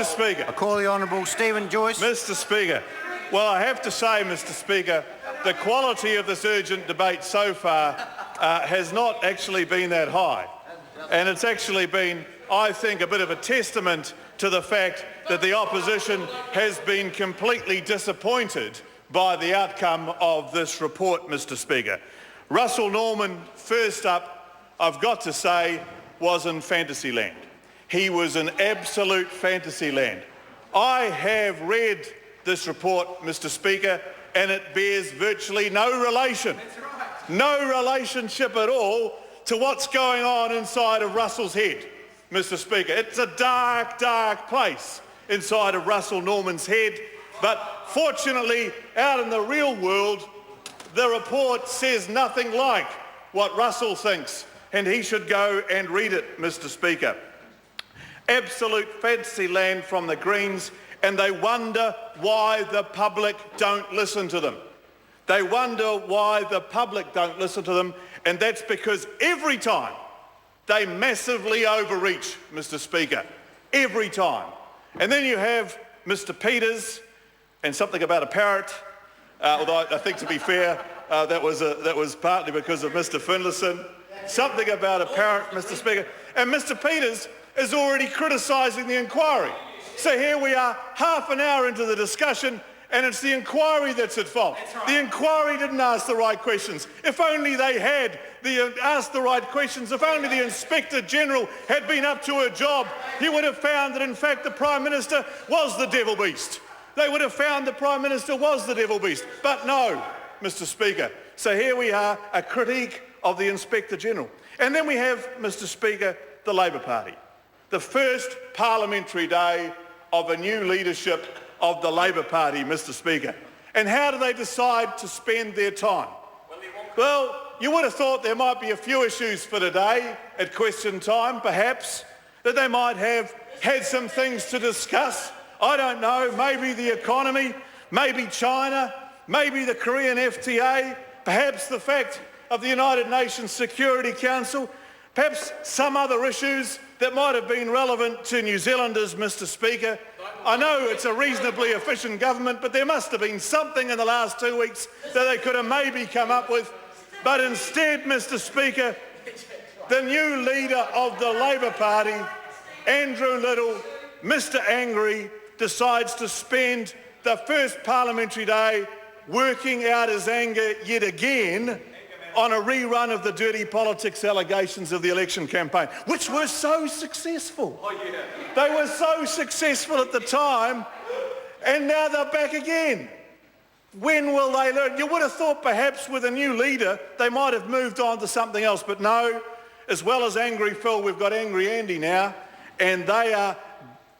Mr. Speaker. I call the Honourable Stephen Joyce. Mr. Speaker. Well, I have to say, Mr. Speaker, the quality of this urgent debate so far has not actually been that high. And it's actually been, I think, a bit of a testament to the fact that the opposition has been completely disappointed by the outcome of this report, Mr. Speaker. Russell Norman, first up, I've got to say, was in fantasy land. He was in absolute fantasy land. I have read this report, Mr. Speaker, and it bears virtually no relation, no relationship at all to what's going on inside of Russell's head, Mr. Speaker. It's a dark, dark place inside of Russell Norman's head, but fortunately, out in the real world, the report says nothing like what Russell thinks, and he should go and read it, Mr. Speaker. Absolute fantasy land from the Greens, and they wonder why the public don't listen to them. They wonder why the public don't listen to them, and that's because every time they massively overreach, Mr. Speaker, every time. And then you have Mr. Peters and something about a parrot, although I think, to be fair, that was partly because of Mr. Finlayson. Something about a parrot, Mr. Speaker. And Mr. Peters is already criticising the inquiry. So here we are, half an hour into the discussion, and it's the inquiry that's at fault. Right. The inquiry didn't ask the right questions. If only they had asked the right questions, if only the Inspector General had been up to her job, he would have found that, in fact, the Prime Minister was the devil beast. They would have found the Prime Minister was the devil beast. But no, Mr. Speaker. So here we are, a critique of the Inspector General. And then we have, Mr. Speaker, the Labor Party. The first parliamentary day of a new leadership of the Labor Party, Mr. Speaker. And how do they decide to spend their time? Well, you would have thought there might be a few issues for today at question time, perhaps, that they might have had some things to discuss. I don't know, maybe the economy, maybe China, maybe the Korean FTA, perhaps the fact of the United Nations Security Council, perhaps some other issues that might have been relevant to New Zealanders, Mr. Speaker. I know it's a reasonably efficient government, but there must have been something in the last 2 weeks that they could have maybe come up with. But instead, Mr. Speaker, the new leader of the Labor Party, Andrew Little, Mr. Angry, decides to spend the first parliamentary day working out his anger yet again on a rerun of the dirty politics allegations of the election campaign, which were so successful. Oh, yeah. They were so successful at the time, and now they're back again. When will they learn? You would have thought perhaps with a new leader they might have moved on to something else, but no. As well as Angry Phil, we've got Angry Andy now, and they are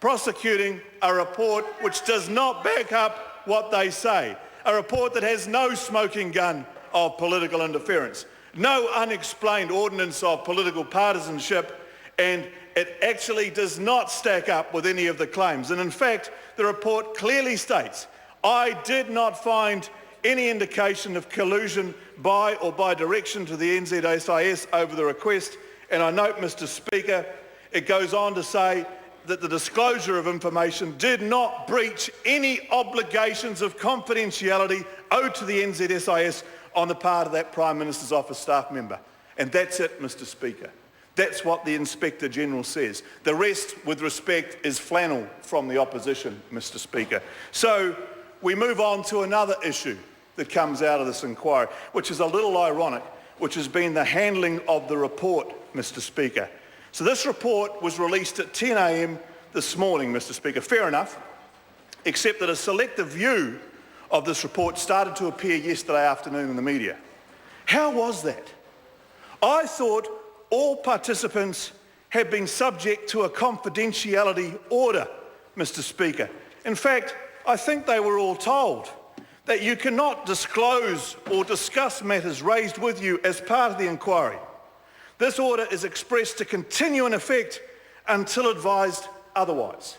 prosecuting a report which does not back up what they say. A report that has no smoking gun of political interference, no unexplained ordinance of political partisanship, and it actually does not stack up with any of the claims. And in fact, the report clearly states, I did not find any indication of collusion by or by direction to the NZSIS over the request. And I note, Mr. Speaker, it goes on to say that the disclosure of information did not breach any obligations of confidentiality owed to the NZSIS on the part of that Prime Minister's Office staff member. And that's it, Mr. Speaker. That's what the Inspector General says. The rest, with respect, is flannel from the opposition, Mr. Speaker. So we move on to another issue that comes out of this inquiry, which is a little ironic, which has been the handling of the report, Mr. Speaker. So this report was released at 10 a.m. this morning, Mr. Speaker. Fair enough, except that a selective view of this report started to appear yesterday afternoon in the media. How was that? I thought all participants had been subject to a confidentiality order, Mr. Speaker. In fact, I think they were all told that you cannot disclose or discuss matters raised with you as part of the inquiry. This order is expressed to continue in effect until advised otherwise.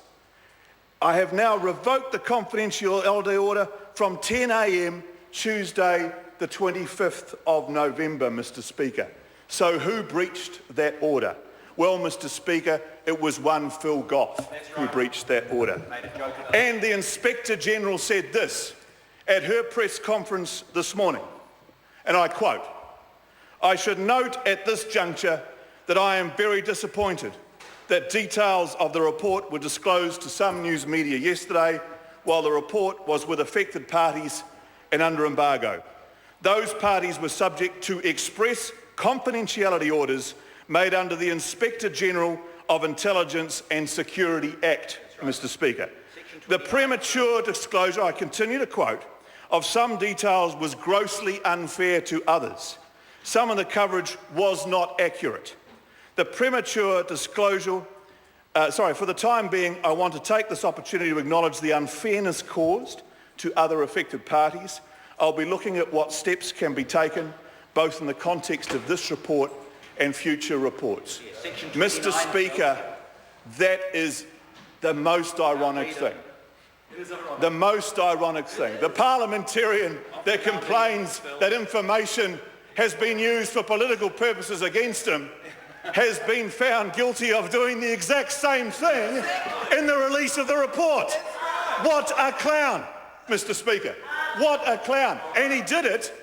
I have now revoked the confidentiality order from 10 a.m. Tuesday, the 25th of November, Mr. Speaker. So who breached that order? Well, Mr. Speaker, it was one Phil Goff who breached that order. And the Inspector General said this at her press conference this morning, and I quote, "I should note at this juncture that I am very disappointed that details of the report were disclosed to some news media yesterday while the report was with affected parties and under embargo. Those parties were subject to express confidentiality orders made under the Inspector General of Intelligence and Security Act, Mr. Speaker. The premature disclosure, I continue to quote, of some details was grossly unfair to others. Some of the coverage was not accurate. The premature disclosure, for the time being, I want to take this opportunity to acknowledge the unfairness caused to other affected parties. I'll be looking at what steps can be taken, both in the context of this report and future reports." Mr. Speaker, that is the most ironic thing. The most ironic thing. The parliamentarian that complains that information has been used for political purposes against him has been found guilty of doing the exact same thing in the release of the report. What a clown, Mr. Speaker. What a clown. And he did it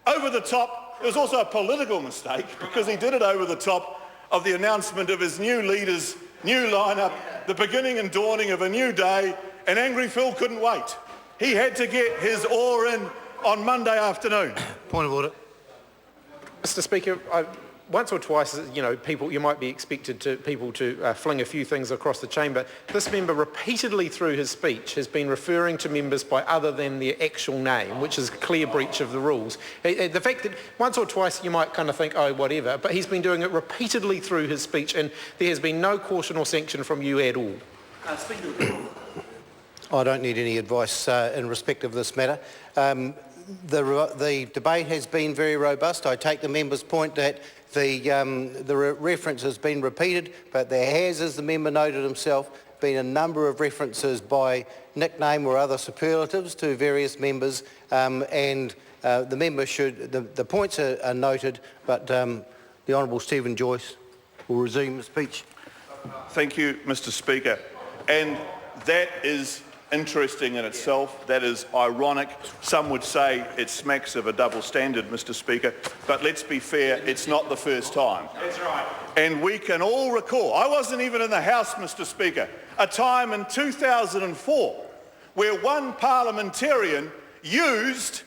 over the top. It was also a political mistake because he did it over the top of the announcement of his new leaders, new lineup, the beginning and dawning of a new day, and Angry Phil couldn't wait. He had to get his oar in on Monday afternoon. Point of order. Mr. Speaker, once or twice, you might be expected people to fling a few things across the chamber. This member repeatedly through his speech has been referring to members by other than their actual name, which is a clear breach of the rules. The fact that once or twice you might kind of think, oh, whatever, but he's been doing it repeatedly through his speech, and there has been no caution or sanction from you at all. I don't need any advice in respect of this matter. The debate has been very robust. I take the member's point that the reference has been repeated, but there has, as the member noted himself, been a number of references by nickname or other superlatives to various members, and the member should, the points are noted, but the Honourable Stephen Joyce will resume the speech. Thank you, Mr. Speaker. And that is interesting in itself. That is ironic. Some would say it smacks of a double standard, Mr. Speaker, but let's be fair, it's not the first time. That's right. And we can all recall, I wasn't even in the House, Mr. Speaker, a time in 2004 where one parliamentarian used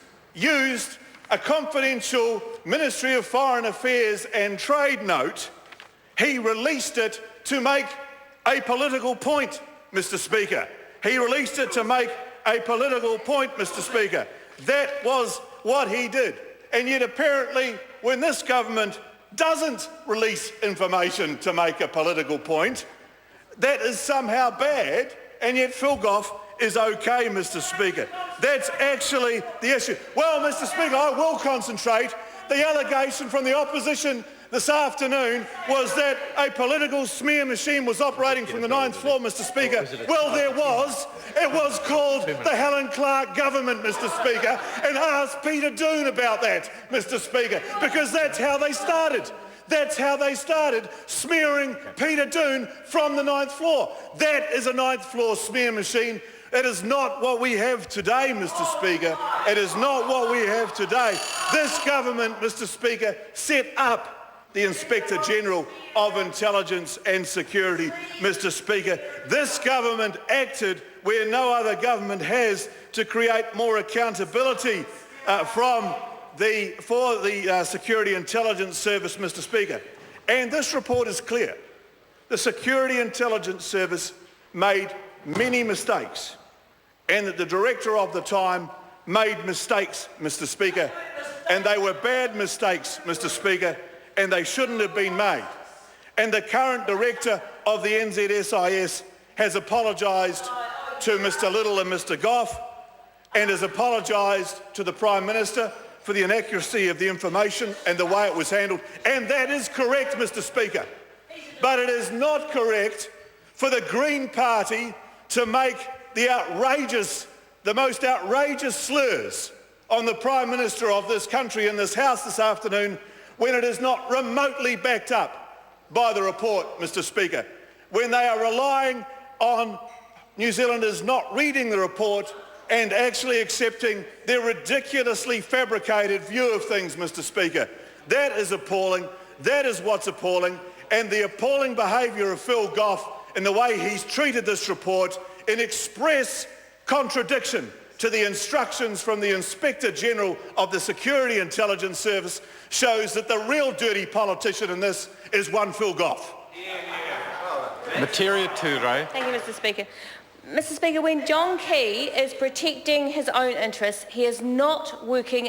a confidential Ministry of Foreign Affairs and Trade note. He released it to make a political point, Mr. Speaker. He released it to make a political point, Mr. Speaker. That was what he did. And yet apparently when this government doesn't release information to make a political point, that is somehow bad, and yet Phil Goff is okay, Mr. Speaker. That's actually the issue. Well, Mr. Speaker, I will concentrate. The allegation from the opposition this afternoon was that a political smear machine was operating from the 9th floor, Mr. Speaker. Well, there was. It was called the Helen Clark government, Mr. Speaker, and ask Peter Doon about that, Mr. Speaker, because that's how they started. That's how they started, smearing Peter Doon from the 9th floor. That is a 9th floor smear machine. It is not what we have today, Mr. Speaker. It is not what we have today. This government, Mr. Speaker, set up the Inspector General of Intelligence and Security, Mr. Speaker. This government acted where no other government has to create more accountability for the Security Intelligence Service, Mr. Speaker. And this report is clear. The Security Intelligence Service made many mistakes, and that the director of the time made mistakes, Mr. Speaker, and they were bad mistakes, Mr. Speaker, and they shouldn't have been made. And the current director of the NZSIS has apologised to Mr. Little and Mr. Goff, and has apologised to the Prime Minister for the inaccuracy of the information and the way it was handled. And that is correct, Mr. Speaker. But it is not correct for the Green Party to make the most outrageous slurs on the Prime Minister of this country in this House this afternoon when it is not remotely backed up by the report, Mr. Speaker, when they are relying on New Zealanders not reading the report and actually accepting their ridiculously fabricated view of things, Mr. Speaker. That is appalling. That is what's appalling. And the appalling behaviour of Phil Goff in the way he's treated this report in express contradiction to the instructions from the Inspector General of the Security Intelligence Service shows that the real dirty politician in this is one Phil Goff. Materia Ture. Thank you, Mr. Speaker. Mr. Speaker, when John Key is protecting his own interests, he is not working